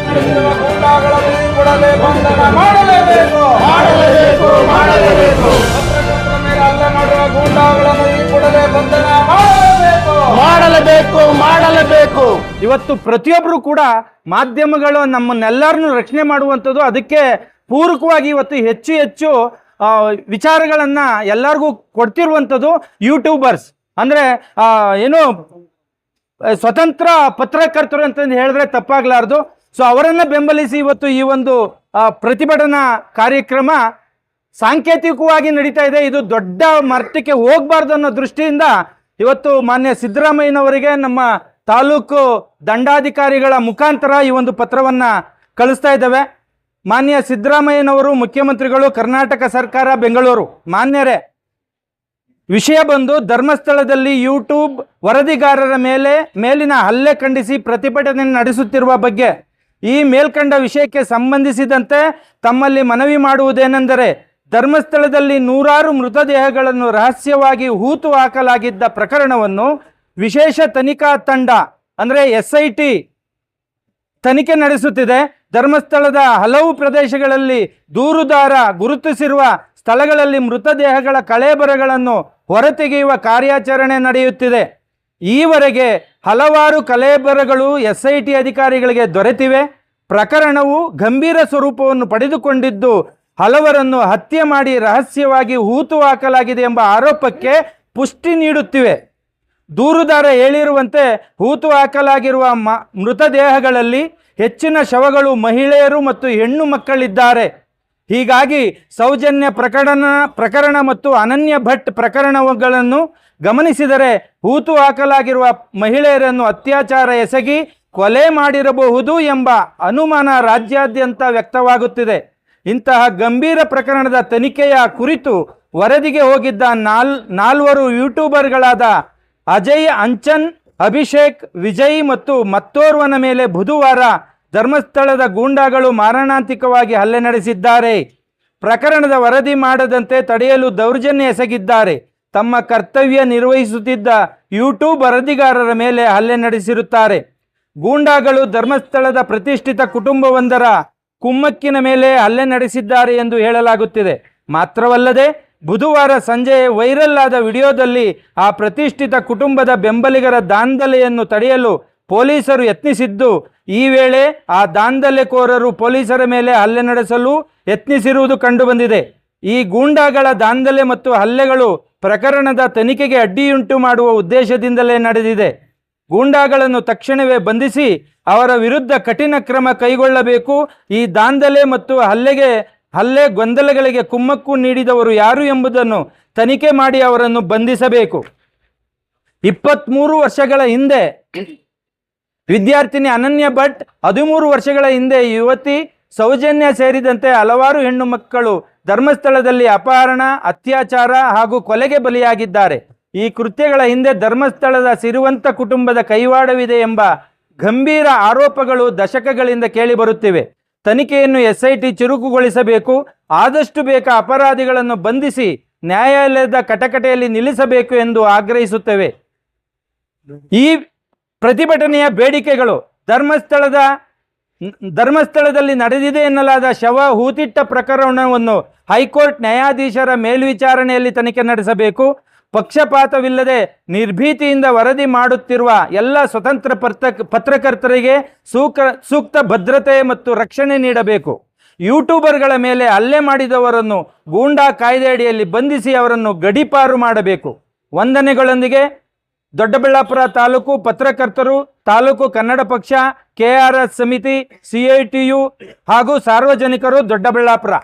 ನಡೆಸಿರುವ ಗೂಂಡಾಗಳ ಮೇಲೆ ಕೂಡಲೇ ಬಂಧನ ಮಾಡಲೇಬೇಕು. ಪತ್ರಕರ್ತರ ಮೇಲೆ ಹಲ್ಲೆ ಮಾಡುವ ಗೂಂಡಾಗಳ ಮೇಲೆ ಕೂಡಲೇ ಬಂಧನ ಮಾಡಲೇಬೇಕು. ಇವತ್ತು ಪ್ರತಿಯೊಬ್ಬರು ಕೂಡ ಮಾಧ್ಯಮಗಳು ನಮ್ಮನ್ನೆಲ್ಲರನ್ನು ರಕ್ಷಣೆ ಮಾಡುವಂಥದ್ದು. ಅದಕ್ಕೆ ಪೂರಕವಾಗಿ ಇವತ್ತು ಹೆಚ್ಚು ಹೆಚ್ಚು ವಿಚಾರಗಳನ್ನು ಎಲ್ಲರಿಗೂ ಕೊಡ್ತಿರುವಂಥದ್ದು ಯೂಟ್ಯೂಬರ್ಸ್. ಅಂದರೆ ಏನು ಸ್ವತಂತ್ರ ಪತ್ರಕರ್ತರು ಅಂತಂದು ಹೇಳಿದ್ರೆ ತಪ್ಪಾಗಲಾರ್ದು. ಸೊ ಅವರನ್ನು ಬೆಂಬಲಿಸಿ ಇವತ್ತು ಈ ಒಂದು ಪ್ರತಿಭಟನಾ ಕಾರ್ಯಕ್ರಮ ಸಾಂಕೇತಿಕವಾಗಿ ನಡೀತಾ ಇದೆ. ಇದು ದೊಡ್ಡ ಮಟ್ಟಕ್ಕೆ ಹೋಗಬಾರ್ದು ಅನ್ನೋ ದೃಷ್ಟಿಯಿಂದ ಇವತ್ತು ಮಾನ್ಯ ಸಿದ್ದರಾಮಯ್ಯನವರಿಗೆ ನಮ್ಮ ತಾಲೂಕು ದಂಡಾಧಿಕಾರಿಗಳ ಮುಖಾಂತರ ಈ ಒಂದು ಪತ್ರವನ್ನು ಕಳಿಸ್ತಾ ಇದ್ದೇವೆ. ಮಾನ್ಯ ಸಿದ್ದರಾಮಯ್ಯನವರು, ಮುಖ್ಯಮಂತ್ರಿಗಳು, ಕರ್ನಾಟಕ ಸರ್ಕಾರ, ಬೆಂಗಳೂರು ಮಾನ್ಯರೇ, ವಿಷಯ ಬಂದು ಧರ್ಮಸ್ಥಳದಲ್ಲಿ ಯೂಟ್ಯೂಬ್ ವರದಿಗಾರರ ಮೇಲಿನ ಹಲ್ಲೆ ಖಂಡಿಸಿ ಪ್ರತಿಭಟನೆ ನಡೆಸುತ್ತಿರುವ ಬಗ್ಗೆ ಈ ಮೇಲ್ಕಂಡ ವಿಷಯಕ್ಕೆ ಸಂಬಂಧಿಸಿದಂತೆ ತಮ್ಮಲ್ಲಿ ಮನವಿ ಮಾಡುವುದೇನೆಂದರೆ, ಧರ್ಮಸ್ಥಳದಲ್ಲಿ ನೂರಾರು ಮೃತದೇಹಗಳನ್ನು ರಹಸ್ಯವಾಗಿ ಹೂತು ಹಾಕಲಾಗಿದ್ದ ಪ್ರಕರಣವನ್ನು ವಿಶೇಷ ತನಿಖಾ ತಂಡ ಅಂದರೆ SIT ತನಿಖೆ ನಡೆಸುತ್ತಿದೆ. ಧರ್ಮಸ್ಥಳದ ಹಲವು ಪ್ರದೇಶಗಳಲ್ಲಿ ದೂರುದಾರ ಗುರುತಿಸಿರುವ ಸ್ಥಳಗಳಲ್ಲಿ ಮೃತದೇಹಗಳ ಕಳೇಬರಗಳನ್ನು ಹೊರತೆಗೆಯುವ ಕಾರ್ಯಾಚರಣೆ ನಡೆಯುತ್ತಿದೆ. ಈವರೆಗೆ ಹಲವಾರು ಕಳೇಬರಗಳು SIT ಅಧಿಕಾರಿಗಳಿಗೆ ದೊರೆತಿವೆ. ಪ್ರಕರಣವು ಗಂಭೀರ ಸ್ವರೂಪವನ್ನು ಪಡೆದುಕೊಂಡಿದ್ದು ಹಲವರನ್ನು ಹತ್ಯೆ ಮಾಡಿ ರಹಸ್ಯವಾಗಿ ಹೂತು ಹಾಕಲಾಗಿದೆ ಎಂಬ ಆರೋಪಕ್ಕೆ ಪುಷ್ಟಿ ನೀಡುತ್ತಿವೆ. ದೂರುದಾರ ಹೇಳಿರುವಂತೆ ಹೂತು ಹಾಕಲಾಗಿರುವ ಮೃತದೇಹಗಳಲ್ಲಿ ಹೆಚ್ಚಿನ ಶವಗಳು ಮಹಿಳೆಯರು ಮತ್ತು ಹೆಣ್ಣು ಮಕ್ಕಳಿದ್ದಾರೆ. ಹೀಗಾಗಿ ಸೌಜನ್ಯ ಪ್ರಕರಣ ಮತ್ತು ಅನನ್ಯ ಭಟ್ ಪ್ರಕರಣಗಳನ್ನು ಗಮನಿಸಿದರೆ ಹೂತು ಹಾಕಲಾಗಿರುವ ಮಹಿಳೆಯರನ್ನು ಅತ್ಯಾಚಾರ ಎಸಗಿ ಕೊಲೆ ಮಾಡಿರಬಹುದು ಎಂಬ ಅನುಮಾನ ರಾಜ್ಯಾದ್ಯಂತ ವ್ಯಕ್ತವಾಗುತ್ತಿದೆ. ಇಂತಹ ಗಂಭೀರ ಪ್ರಕರಣದ ತನಿಖೆಯ ಕುರಿತು ವರದಿಗೆ ಹೋಗಿದ್ದ ನಾಲ್ವರು ಯೂಟ್ಯೂಬರ್ಗಳಾದ ಅಜಯ್ ಅಂಚನ್, ಅಭಿಷೇಕ್, ವಿಜಯ್ ಮತ್ತು ಮತ್ತೋರ್ವನ ಮೇಲೆ ಬುಧವಾರ ಧರ್ಮಸ್ಥಳದ ಗೂಂಡಾಗಳು ಮಾರಣಾಂತಿಕವಾಗಿ ಹಲ್ಲೆ ನಡೆಸಿದ್ದಾರೆ. ಪ್ರಕರಣದ ವರದಿ ಮಾಡದಂತೆ ತಡೆಯಲು ದೌರ್ಜನ್ಯ ಎಸಗಿದ್ದಾರೆ. ತಮ್ಮ ಕರ್ತವ್ಯ ನಿರ್ವಹಿಸುತ್ತಿದ್ದ ಯೂಟ್ಯೂಬ್ ವರದಿಗಾರರ ಮೇಲೆ ಹಲ್ಲೆ ನಡೆಸಿರುತ್ತಾರೆ. ಗೂಂಡಾಗಳು ಧರ್ಮಸ್ಥಳದ ಪ್ರತಿಷ್ಠಿತ ಕುಟುಂಬವೊಂದರ ಕುಮ್ಮಕ್ಕಿನ ಮೇಲೆ ಹಲ್ಲೆ ನಡೆಸಿದ್ದಾರೆ ಎಂದು ಹೇಳಲಾಗುತ್ತಿದೆ. ಮಾತ್ರವಲ್ಲದೆ ಬುಧವಾರ ಸಂಜೆ ವೈರಲ್ ಆದ ವಿಡಿಯೋದಲ್ಲಿ ಆ ಪ್ರತಿಷ್ಠಿತ ಕುಟುಂಬದ ಬೆಂಬಲಿಗರ ದಾಂಧಲೆಯನ್ನು ತಡೆಯಲು ಪೊಲೀಸರು ಯತ್ನಿಸಿದ್ದು, ಈ ವೇಳೆ ಆ ದಾಂಧಲೆಕೋರರು ಪೊಲೀಸರ ಮೇಲೆ ಹಲ್ಲೆ ನಡೆಸಲು ಯತ್ನಿಸಿರುವುದು ಕಂಡುಬಂದಿದೆ. ಈ ಗೂಂಡಾಗಳ ದಾಂಧಲೆ ಮತ್ತು ಹಲ್ಲೆಗಳು ಪ್ರಕರಣದ ತನಿಖೆಗೆ ಅಡ್ಡಿಯುಂಟು ಮಾಡುವ ಉದ್ದೇಶದಿಂದಲೇ ನಡೆದಿದೆ. ಗೂಂಡಾಗಳನ್ನು ತಕ್ಷಣವೇ ಬಂಧಿಸಿ ಅವರ ವಿರುದ್ಧ ಕಠಿಣ ಕ್ರಮ ಕೈಗೊಳ್ಳಬೇಕು. ಈ ದಾಂಧಲೆ ಮತ್ತು ಹಲ್ಲೆ ಗೊಂದಲಗಳಿಗೆ ಕುಮ್ಮಕ್ಕು ನೀಡಿದವರು ಯಾರು ಎಂಬುದನ್ನು ತನಿಖೆ ಮಾಡಿ ಅವರನ್ನು ಬಂಧಿಸಬೇಕು. 23 ವರ್ಷಗಳ ಹಿಂದೆ ವಿದ್ಯಾರ್ಥಿನಿ ಅನನ್ಯ ಭಟ್, 13 ವರ್ಷಗಳ ಹಿಂದೆ ಯುವತಿ ಸೌಜನ್ಯ ಸೇರಿದಂತೆ ಹಲವಾರು ಹೆಣ್ಣು ಮಕ್ಕಳು ಧರ್ಮಸ್ಥಳದಲ್ಲಿ ಅಪಹರಣ, ಅತ್ಯಾಚಾರ ಹಾಗೂ ಕೊಲೆಗೆ ಬಲಿಯಾಗಿದ್ದಾರೆ. ಈ ಕೃತ್ಯಗಳ ಹಿಂದೆ ಧರ್ಮಸ್ಥಳದ ಸಿರಿವಂತ ಕುಟುಂಬದ ಕೈವಾಡವಿದೆ ಎಂಬ ಗಂಭೀರ ಆರೋಪಗಳು ದಶಕಗಳಿಂದ ಕೇಳಿಬರುತ್ತಿವೆ. ತನಿಖೆಯನ್ನು SIT ಚುರುಕುಗೊಳಿಸಬೇಕು. ಆದಷ್ಟು ಬೇಗ ಅಪರಾಧಿಗಳನ್ನು ಬಂಧಿಸಿ ನ್ಯಾಯಾಲಯದ ಕಟಕಟೆಯಲ್ಲಿ ನಿಲ್ಲಿಸಬೇಕು ಎಂದು ಆಗ್ರಹಿಸುತ್ತೇವೆ. ಈ ಪ್ರತಿಭಟನೆಯ ಬೇಡಿಕೆಗಳು: ಧರ್ಮಸ್ಥಳದಲ್ಲಿ ನಡೆದಿದೆ ಎನ್ನಲಾದ ಶವ ಹೂತಿಟ್ಟ ಪ್ರಕರಣವನ್ನು ಹೈಕೋರ್ಟ್ ನ್ಯಾಯಾಧೀಶರ ಮೇಲ್ವಿಚಾರಣೆಯಲ್ಲಿ ತನಿಖೆ ನಡೆಸಬೇಕು. ಪಕ್ಷಪಾತವಿಲ್ಲದೆ ನಿರ್ಭೀತಿಯಿಂದ ವರದಿ ಮಾಡುತ್ತಿರುವ ಎಲ್ಲ ಸ್ವತಂತ್ರ ಪತ್ರಕರ್ತರಿಗೆ ಸೂಕ್ತ ಭದ್ರತೆ ಮತ್ತು ರಕ್ಷಣೆ ನೀಡಬೇಕು. ಯೂಟ್ಯೂಬರ್ಗಳ ಮೇಲೆ ಹಲ್ಲೆ ಮಾಡಿದವರನ್ನು ಗೂಂಡಾ ಕಾಯ್ದೆಯಡಿಯಲ್ಲಿ ಬಂಧಿಸಿ ಅವರನ್ನು ಗಡೀಪಾರು ಮಾಡಬೇಕು. ವಂದನೆಗಳೊಂದಿಗೆ ದೊಡ್ಡಬಳ್ಳಾಪುರ ತಾಲೂಕು ಪತ್ರಕರ್ತರು, ತಾಲೂಕು ಕನ್ನಡ ಪಕ್ಷ, KRS ಸಮಿತಿ, CITU ಹಾಗೂ ಸಾರ್ವಜನಿಕರು, ದೊಡ್ಡಬಳ್ಳಾಪುರ.